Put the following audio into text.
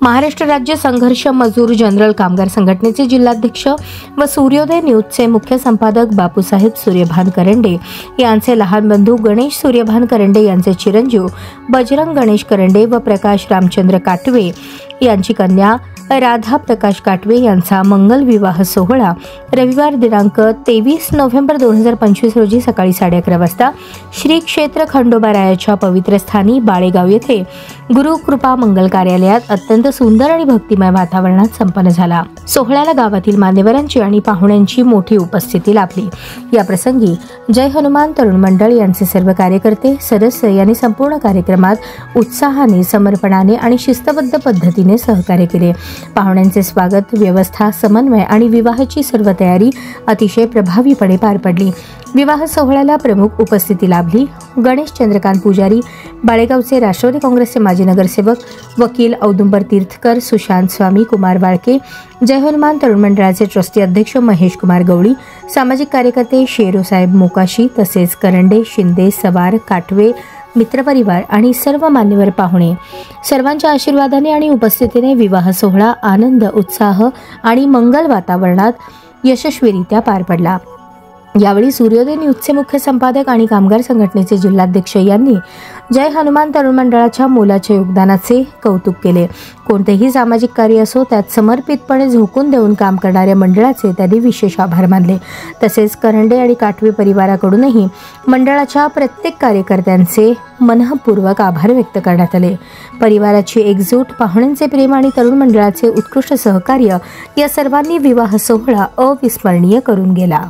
महाराष्ट्र राज्य संघर्ष मजूर जनरल कामगार संघटनेचे जिल्हाध्यक्ष व सूर्योदय न्यूजचे मुख्य संपादक बापूसाहेब सूर्यभान करंडे यांचे लहान बंधू गणेश सूर्यभान करंडे यांचे चिरंजीव बजरंग गणेश करंडे व प्रकाश रामचंद्र काटवे यांची कन्या राधा प्रकाश काटवे यांचा मंगल विवाह सोहळा रविवार दिनांक 23 नोव्हेंबर 2025 रोजी सकाळी 11:30 वाजता श्री क्षेत्र खंडोबारायाच्या पवित्र स्थानी बाळेगाव येथे गुरुकृपा मंगल कार्यालयात अत्यंत सुंदर आणि भक्तिमय वातावरणात संपन्न झाला। सोहळ्याला गावातील मान्यवरांची आणि पाहुण्यांची मोठी उपस्थिती लाभली। या प्रसंगी जय हनुमान तरुण मंडळ यांचे सर्व कार्यकर्ते सदस्य यांनी संपूर्ण कार्यक्रमात उत्साहाने, समर्पणाने आणि शिस्तबद्ध पद्धतीने सहकार्य केले। पाहुण्यांचे स्वागत, व्यवस्था, समन्वय आणि विवाहाची सर्व तयारी अतिशय प्रभावीपणे पार पडली। विवाह सोहळ्याला प्रमुख उपस्थिती लाभली। गणेश चंद्रकांत पुजारी, बाळेगावचे राष्ट्रवादी काँग्रेसचे माजी नगरसेवक वकील औदुंबर तीर्थकर, सुशांत स्वामी, कुमार वाळके, जय हनुमान तरुण मंडळाचे ट्रस्टी अध्यक्ष महेश कुमार गवळी, सामाजिक कार्यकर्ते शेरोसाहेब मोकाशी, तसेच करंडे, शिंदे, सवार, काटवे, मित्रपरिवार आणि सर्व मान्यवर पाहुणे सर्वांच्या आशीर्वादाने आणि उपस्थितीने विवाह सोहळा आनंद, उत्साह आणि मंगल वातावरणात यशस्वीरित्या पार पडला। यावेळी सूर्योदय न्यूजचे मुख्य संपादक आणि कामगार संघटनेचे जिल्हाध्यक्ष यांनी जय हनुमान तरुण मंडळाच्या मोलाच्या योगदानाचे कौतुक केले। कोणतेही सामाजिक कार्य असो त्यात समर्पितपणे झोकून देऊन काम करणाऱ्या मंडळाचे त्यांनी विशेष आभार मानले। तसेच करंडे आणि काटवे परिवाराकडूनही मंडळाच्या प्रत्येक कार्यकर्त्यांचे मनःपूर्वक आभार व्यक्त करण्यात आले। परिवाराची एकजूट, पाहुण्यांचे प्रेम आणि तरुण मंडळाचे उत्कृष्ट सहकार्य या सर्वांनी विवाह सोहळा अविस्मरणीय करून गेला।